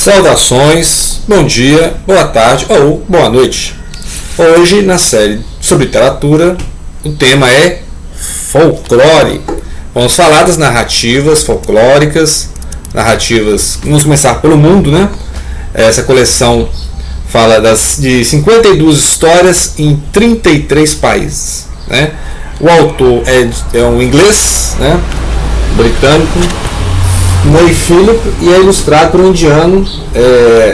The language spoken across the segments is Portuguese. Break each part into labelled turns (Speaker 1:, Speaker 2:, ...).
Speaker 1: Saudações, bom dia, boa tarde ou boa noite. Hoje, na série sobre literatura, o tema é folclore. Vamos falar das narrativas folclóricas, vamos começar pelo mundo, né? Essa coleção fala de 52 histórias em 33 países, né? O autor é um inglês, né? Britânico, Neil Philip, e é ilustrado por um indiano,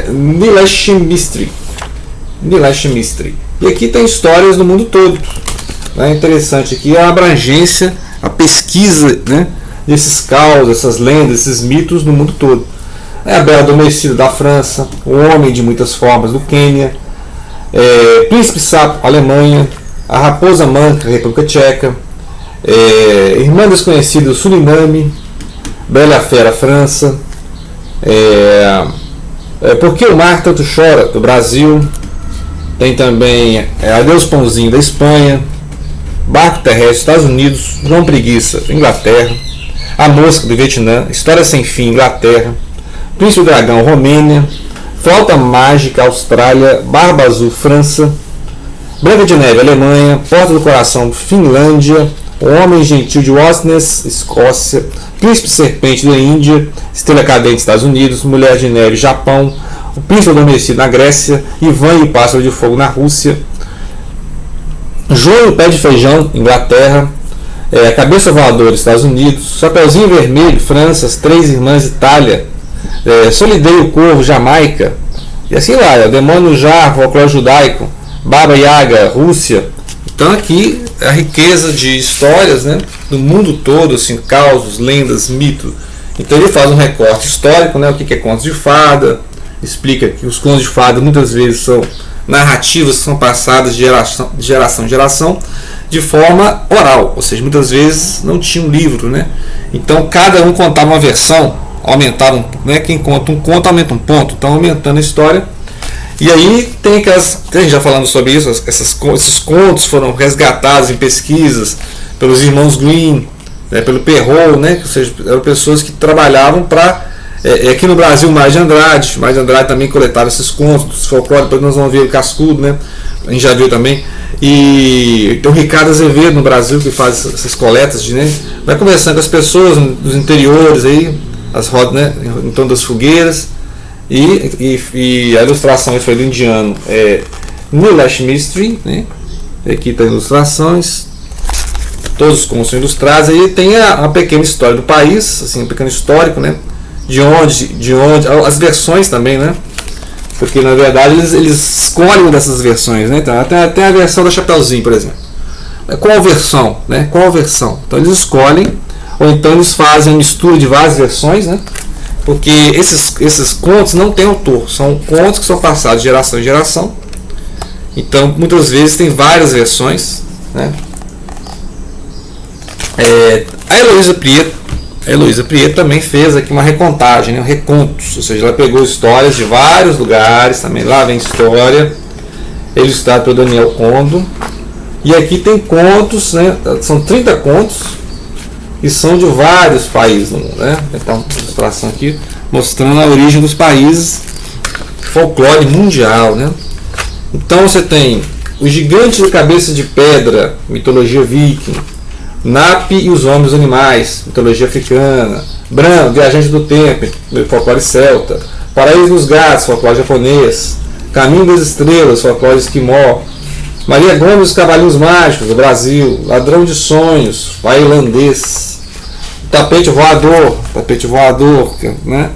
Speaker 1: Nilesh Mistry. E aqui tem histórias do mundo todo. É interessante aqui a abrangência, a pesquisa, né, desses causos, essas lendas, esses mitos no mundo todo. A Bela Adormecida da França, o Homem de Muitas Formas do Quênia, Príncipe Sapo, Alemanha, a Raposa Manca, República Tcheca, Irmã Desconhecida do Suriname, Bela Fera, França, Por que o Mar Tanto Chora, do Brasil. Tem também Adeus Pãozinho, da Espanha, Barco Terrestre, Estados Unidos, João Preguiça, Inglaterra, A Mosca, do Vietnã, História Sem Fim, Inglaterra, Príncipe do Dragão, Romênia, Flauta Mágica, Austrália, Barba Azul, França, Branca de Neve, Alemanha, Porta do Coração, Finlândia, O Homem Gentil de Osnes, Escócia, Príncipe Serpente da Índia, Estrela Cadente, Estados Unidos, Mulher de Neve, Japão, O Príncipe Adormecido na Grécia, Ivan e o Pássaro de Fogo na Rússia, João e o Pé de Feijão, Inglaterra, A Cabeça Voadora, Estados Unidos, Chapeuzinho Vermelho, França, As Três Irmãs, Itália, Solidei o Corvo, Jamaica, e assim lá, O Demônio Jar, Folclore Judaico, Baba Yaga, Rússia. Então aqui a riqueza de histórias, né, do mundo todo, assim, causos, lendas, mitos. Então ele faz um recorte histórico, né, o que é contos de fada, explica que os contos de fada muitas vezes são narrativas que são passadas de geração em geração de forma oral, ou seja, muitas vezes não tinha um livro, né? Então cada um contava uma versão, aumentava, né, quem conta um conto aumenta um ponto, então aumentando a história. E aí tem aquelas, já falando sobre isso, esses contos foram resgatados em pesquisas pelos irmãos Grimm, né, pelo Perrault, né, ou seja, eram pessoas que trabalhavam para aqui no Brasil, Mais de Andrade também coletava esses contos dos folclore. Depois nós vamos ver o Cascudo, né? A gente já viu também. E tem o Ricardo Azevedo no Brasil que faz essas coletas, né? Vai conversando com as pessoas dos interiores aí, as rodas, né, em torno das fogueiras. E a ilustração foi do indiano Nilesh Mistry, né? Aqui tem ilustrações, todos os contos são ilustrados. Aí tem a pequena história do país, assim, um pequeno histórico, né? De onde, as versões também, né? Porque na verdade eles escolhem uma dessas versões, né? Então, até a versão da Chapeuzinho, por exemplo. Qual versão, né? Qual versão? Então eles escolhem, ou então eles fazem a mistura de várias versões, né? Porque esses contos não têm autor, são contos que são passados de geração em geração. Então muitas vezes tem várias versões, né? A Heloísa Prieto também fez aqui uma recontagem, né, recontos, ou seja, ela pegou histórias de vários lugares, também lá vem história, ilustrado pelo Daniel Condo, e aqui tem contos, né, são 30 contos, e são de vários países do mundo, né? Então, uma ilustração aqui mostrando a origem dos países, folclore mundial, né? Então você tem os gigantes de cabeça de pedra, mitologia viking, Napi e os Homens Animais, mitologia africana, Bran, Viajante do Tempo, folclore celta, Paraíso dos Gatos, folclore japonês, Caminho das Estrelas, folclore esquimó, Maria Gomes, os Cavalinhos Mágicos, do Brasil, Ladrão de Sonhos, tailandês, Tapete Voador, né,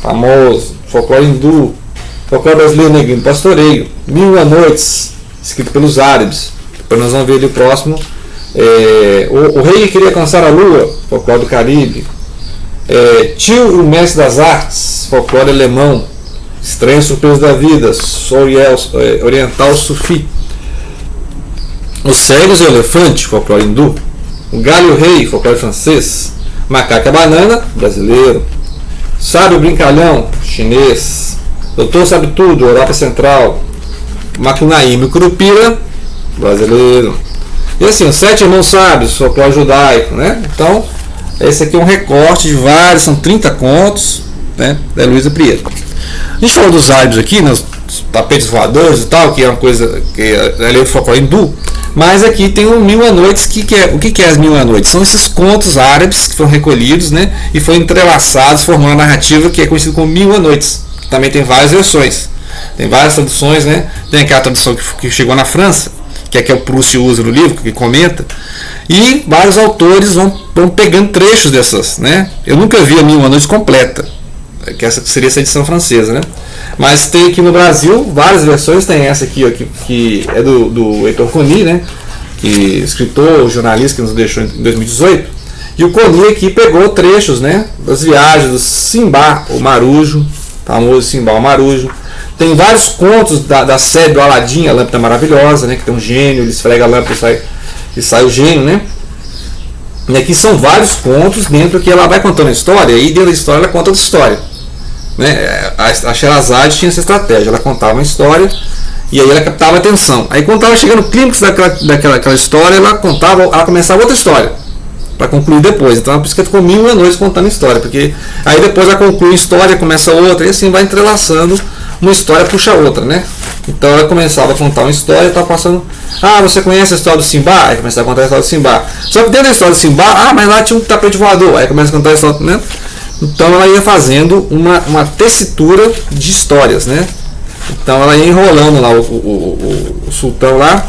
Speaker 1: famoso, folclore hindu, folclore brasileiro negrino, Pastoreio, Mil e Uma Noites, escrito pelos árabes. Depois nós vamos ver ali o próximo. O Rei que Queria Alcançar a Lua, folclore do Caribe, Tio e o Mestre das Artes, folclore alemão, Estranho Surpresa da Vida, Oriental Sufi, Os Cegos e o Elefante, folclore hindu, O Galho e o Rei, folclore francês, Macaca Banana, brasileiro, Sábio Brincalhão, chinês, Doutor Sabe Tudo, Europa Central, Macunaíma e Curupira, brasileiro. E assim, os Sete Irmãos Sábios, folclore judaico, né? Então, esse aqui é um recorte de vários, são 30 contos, né, da Heloísa Prieto. A gente falou dos árabes aqui, nos tapetes voadores e tal, que é uma coisa que é do folclore hindu, mas aqui tem o Mil e Uma Noites. O que é as Mil e Uma Noites? São esses contos árabes que foram recolhidos, né, e foram entrelaçados, formando uma narrativa que é conhecida como Mil e Uma Noites. Também tem várias versões, tem várias traduções, né? Tem aquela tradução que chegou na França, que é que o Proust usa no livro, que comenta, e vários autores vão pegando trechos dessas, né? Eu nunca vi a Mil e Uma Noites completa, que essa seria essa edição francesa, né? Mas tem aqui no Brasil várias versões. Tem essa aqui, ó, que é do Heitor Coni, né? Que escritor, jornalista, que nos deixou em 2018. E o Coni aqui pegou trechos, né, das viagens do Simbá, o Marujo, famoso Simbá, o Marujo. Tem vários contos da série do Aladim, a Lâmpada Maravilhosa, né? Que tem um gênio, ele esfrega a lâmpada e sai o gênio, né? E aqui são vários contos dentro que ela vai contando a história, e dentro da história ela conta outra história. Né? A Sherazade tinha essa estratégia, ela contava uma história e aí ela captava a atenção. Aí quando estava chegando no clímax daquela história, ela começava outra história para concluir depois. Então por isso que ficou 1001 Noites contando a história, porque aí depois ela conclui a história, começa outra, e assim vai entrelaçando, uma história puxa a outra, né? Então ela começava a contar uma história e estava passando. Você conhece a história do Simbá? Aí começava a contar a história do Simbá. Só que dentro da história do Simbá, mas lá tinha um tapete voador. Aí começa a contar a história, né? Então ela ia fazendo uma tessitura de histórias, né? Então ela ia enrolando lá o sultão lá,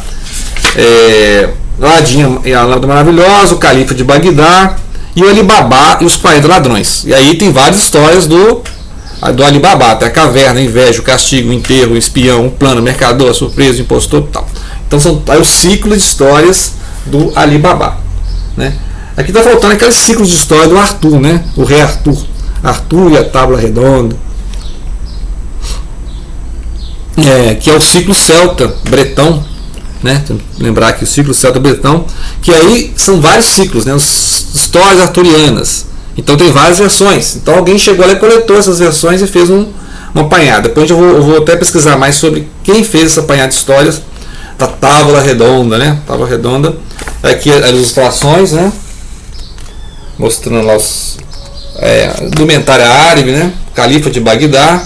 Speaker 1: Aladim e a Lâmpada Maravilhosa, o Califa de Bagdá e o Alibabá e os 40 ladrões. E aí tem várias histórias do Alibabá, até a caverna, a inveja, o castigo, o enterro, o espião, o plano, o mercador, a surpresa, o impostor e tal. Então são aí o ciclo de histórias do Alibabá, né? Aqui está faltando aquele ciclo de história do Arthur, né? O rei Arthur. Arthur e a Tábua Redonda. Que é o ciclo celta bretão, né? Lembrar que o ciclo celta bretão, que aí são vários ciclos, né? As histórias arturianas. Então tem várias versões. Então alguém chegou lá e coletou essas versões e fez uma apanhada. Depois eu vou até pesquisar mais sobre quem fez essa apanhada de histórias da Tábua Redonda, né? Tábua Redonda. Aqui as ilustrações, né? Mostrando lá os indumentária árabe, né? Califa de Bagdá.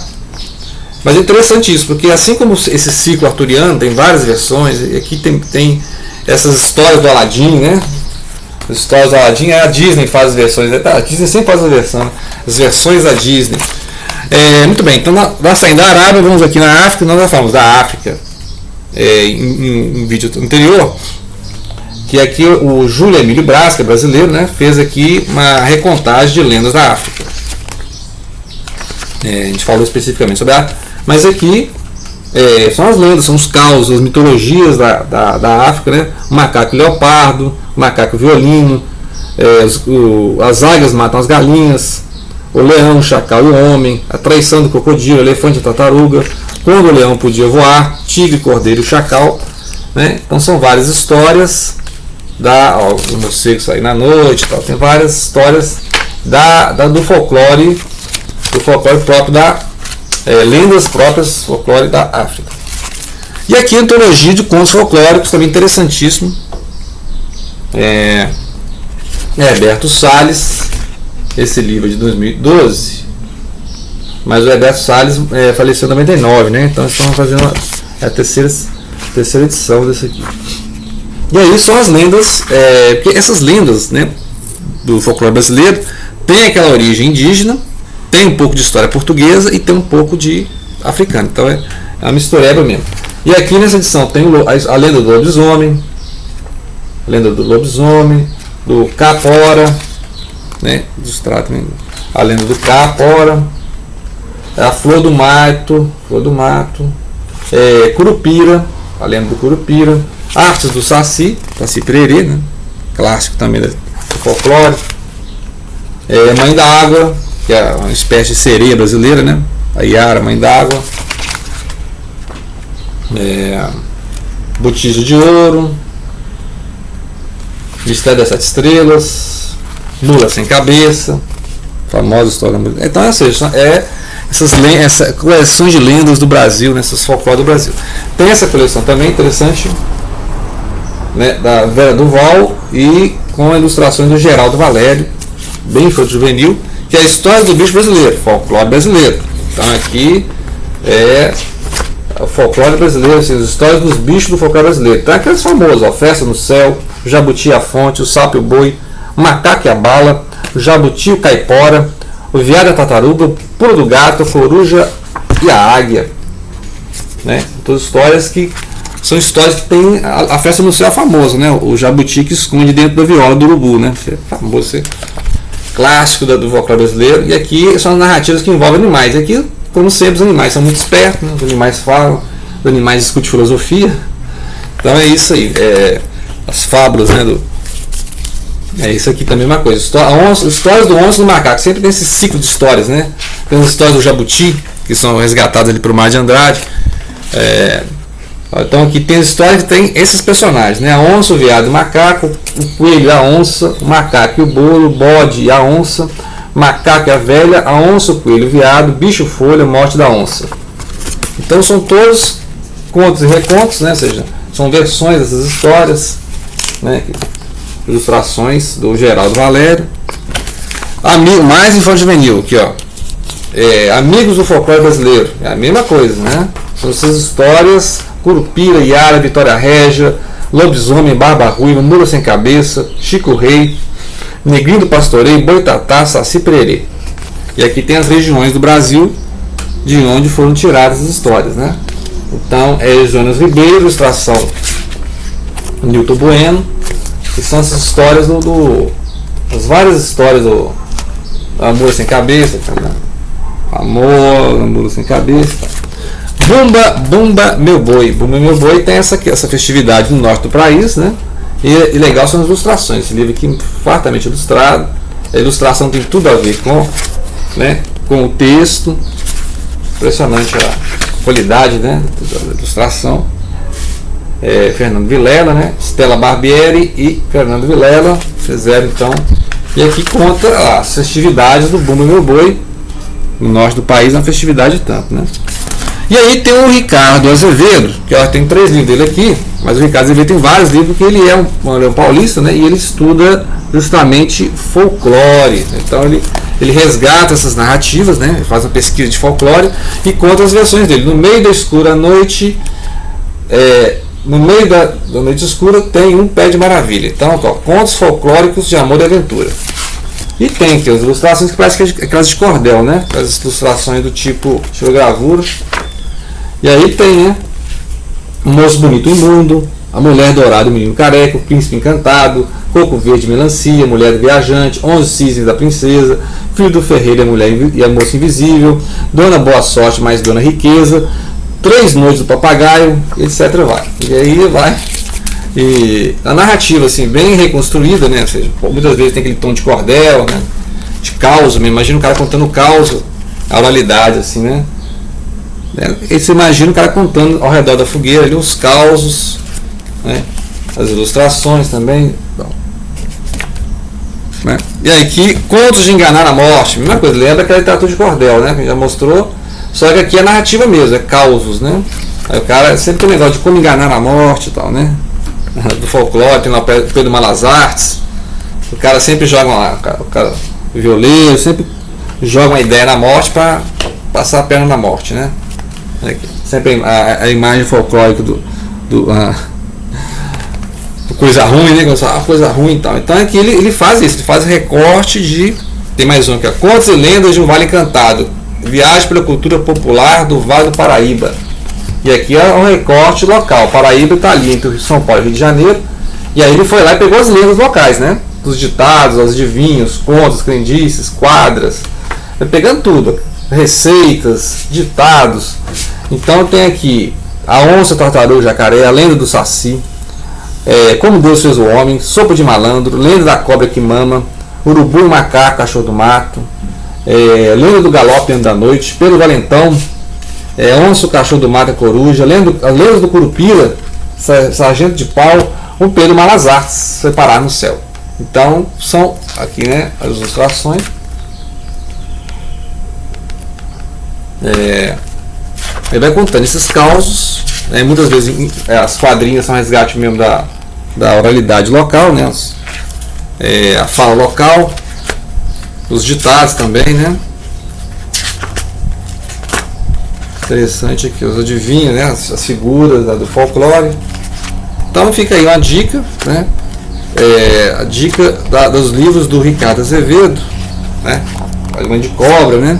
Speaker 1: Mas é interessante isso, porque assim como esse ciclo arturiano tem várias versões, e aqui tem essas histórias do Aladim, né? As histórias do Aladim, a Disney faz as versões, a Disney sempre faz as versões da Disney. Muito bem, então nós saindo da Arábia, vamos aqui na África. Nós já falamos da África em um vídeo anterior, que aqui o Júlio Emílio Braz, que é brasileiro, né, fez aqui uma recontagem de lendas da África. A gente falou especificamente sobre a África, mas aqui são as lendas, são os causos, as mitologias da África, né? O macaco leopardo, o macaco violino, as águias matam as galinhas, o leão, o chacal e o homem, a traição do crocodilo, o elefante e a tartaruga, quando o leão podia voar, tigre, cordeiro e o chacal, né? Então são várias histórias o morcego sair na noite, tal. Tem várias histórias do folclore próprio lendas próprias folclore da África. E aqui a antologia de contos folclóricos, também interessantíssimo. Herberto Salles, esse livro é de 2012, mas o Herberto Salles faleceu em 99, né? Então estamos fazendo a terceira edição desse aqui. E aí são as lendas, porque essas lendas, né, do folclore brasileiro tem aquela origem indígena, tem um pouco de história portuguesa e tem um pouco de africano. Então é uma mistureba mesmo. E aqui nessa edição tem a lenda do lobisomem, do Capora, né, a lenda do Capora, a flor do mato, Curupira, a lenda do Curupira, artes do Saci Pererê, né, clássico também do folclore, Mãe da Água, que é uma espécie de sereia brasileira, né, a Iara, Mãe da Água, Botija de Ouro, Mistério das Sete Estrelas, Lula Sem Cabeça, famosa história. Então, essa coleção de lendas do Brasil, né, essas folclore do Brasil. Tem essa coleção também interessante, né, da Vera Duval e com ilustrações do Geraldo Valério, bem infanto juvenil, que é a história do bicho brasileiro, folclore brasileiro. Então aqui é o folclore brasileiro, assim, as histórias dos bichos do folclore brasileiro. Então aqueles famosos, ó, Festa no Céu, o Jabuti e a Fonte, o Sapo e o Boi, o Macaco e a Bala, o Jabuti e o Caipora, o Viado e a Tartaruga, o Pulo do Gato, a Coruja e a Águia, né? Todas histórias que são histórias que tem a Festa no Céu famosa, né? O Jabuti que esconde dentro da viola do urubu, né? É famoso, clássico do folclore brasileiro. E aqui são narrativas que envolvem animais. E aqui, como sempre, os animais são muito espertos, né? Os animais falam, os animais discutem filosofia. Então é isso aí, as fábulas, né? É isso aqui também, a mesma coisa. Histórias do onça e do macaco, sempre tem esse ciclo de histórias, né? Tem as histórias do Jabuti, que são resgatadas ali pelo Mar de Andrade. Então aqui tem histórias que tem esses personagens, né? A onça, o viado e o macaco, o coelho e a onça, o macaco e o bolo, o bode e a onça, o macaco e a velha, a onça, o coelho e o viado, bicho folha, morte da onça. Então são todos contos e recontos, né? Ou seja, são versões dessas histórias, né? Ilustrações do Geraldo Valério. Mais infanto-juvenil aqui, ó. Amigos do folclore brasileiro, é a mesma coisa, né? São essas histórias: Curupira, Iara, Vitória Régia, Lobisomem, Barba Ruiva, Mula Sem Cabeça, Chico Rei, Negrinho do Pastoreio, Boitatá, Saci Pererê. E aqui tem as regiões do Brasil de onde foram tiradas as histórias, né? Então é Jonas Ribeiro, ilustração Nilton Bueno, que são essas histórias as várias histórias do Amor Sem Cabeça, Amor, Mula Sem Cabeça. Bumba Meu Boi. Bumba Meu Boi tem essa festividade no norte do país, né? E legal são as ilustrações. Esse livro aqui fartamente ilustrado. A ilustração tem tudo a ver com o texto. Impressionante a qualidade, né, da ilustração. Fernando Vilela, né? Stella Barbieri e Fernando Vilela fizeram então. E aqui conta as festividades do Bumba Meu Boi. No norte do país é uma festividade tanto, né? E aí tem o Ricardo Azevedo, que tem 3 livros dele aqui, mas o Ricardo Azevedo tem vários livros, porque ele é um paulista, né? E ele estuda justamente folclore. Então ele resgata essas narrativas, né? Ele faz uma pesquisa de folclore e conta as versões dele. No meio da escura noite, no meio da noite escura tem um pé de maravilha. Então, contos folclóricos de amor e aventura. E tem aqui as ilustrações que parecem aquelas de cordel, né? As ilustrações do tipo gravura. E aí tem, né? O Moço Bonito e Imundo, A Mulher Dourada e o Menino Careca, O Príncipe Encantado, Coco Verde e Melancia, Mulher do Viajante, 11 Cisnes da Princesa, Filho do Ferreiro e a Moça Invisível, Dona Boa Sorte mais Dona Riqueza, 3 Noites do Papagaio, etc. Vai. E aí vai. E a narrativa assim, bem reconstruída, né? Ou seja, muitas vezes tem aquele tom de cordel, né? De caos, imagina o cara contando caos, a oralidade, assim, né? E você imagina o cara contando ao redor da fogueira ali os causos, né? As ilustrações também. Bom, né? E aí aqui, Contos de Enganar a Morte, mesma coisa, lembra aquela literatura de cordel, né? Que a gente já mostrou, só que aqui é narrativa mesmo, é causos, né? Aí o cara sempre tem um negócio de como enganar a morte e tal, né? Do folclore, tem lá o Pedro Malas Artes, o cara sempre joga lá, o violeiro sempre joga uma ideia na morte para passar a perna na morte, né? Aqui, sempre a imagem folclórica do coisa ruim, né? Coisa ruim e tal. Então aqui ele faz isso, ele faz recorte de. Tem mais um aqui, ó. Contos e lendas de um Vale Encantado. Viagem pela cultura popular do Vale do Paraíba. E aqui é um recorte local. Paraíba está ali entre São Paulo e Rio de Janeiro. E aí ele foi lá e pegou as lendas locais, né? Dos ditados, os adivinhos, contos, crendices, quadras. Vai pegando tudo. Receitas, ditados. Então tem aqui a onça, tartaruga, jacaré, a lenda do saci, como Deus fez o homem, sopa de malandro, lenda da cobra que mama, urubu, macaco, cachorro do mato, lenda do galope dentro da noite, Pedro Valentão, onça, o cachorro do mato, a coruja, a lenda do curupira, sargento de pau, o Pedro Malas Artes, separar no céu. Então são aqui, né, as ilustrações. Ele vai contando esses causos, né? Muitas vezes as quadrinhas são resgate mesmo da oralidade local, né? A fala local, os ditados também, né? Interessante aqui, os adivinhos, né? As figuras do folclore. Então fica aí uma dica, né? A dica dos livros do Ricardo Azevedo, né? Mãe de Cobra, né?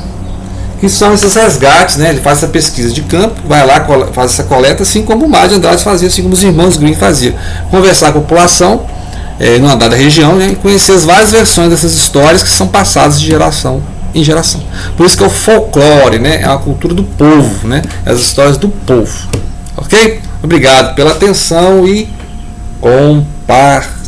Speaker 1: Que são esses resgates, né? Ele faz essa pesquisa de campo, vai lá, faz essa coleta, assim como o Mário de Andrade fazia, assim como os irmãos Grimm faziam. Conversar com a população numa dada região, né? E conhecer as várias versões dessas histórias que são passadas de geração em geração. Por isso que é o folclore, né? É a cultura do povo, né? As histórias do povo. Ok? Obrigado pela atenção e compartilhe.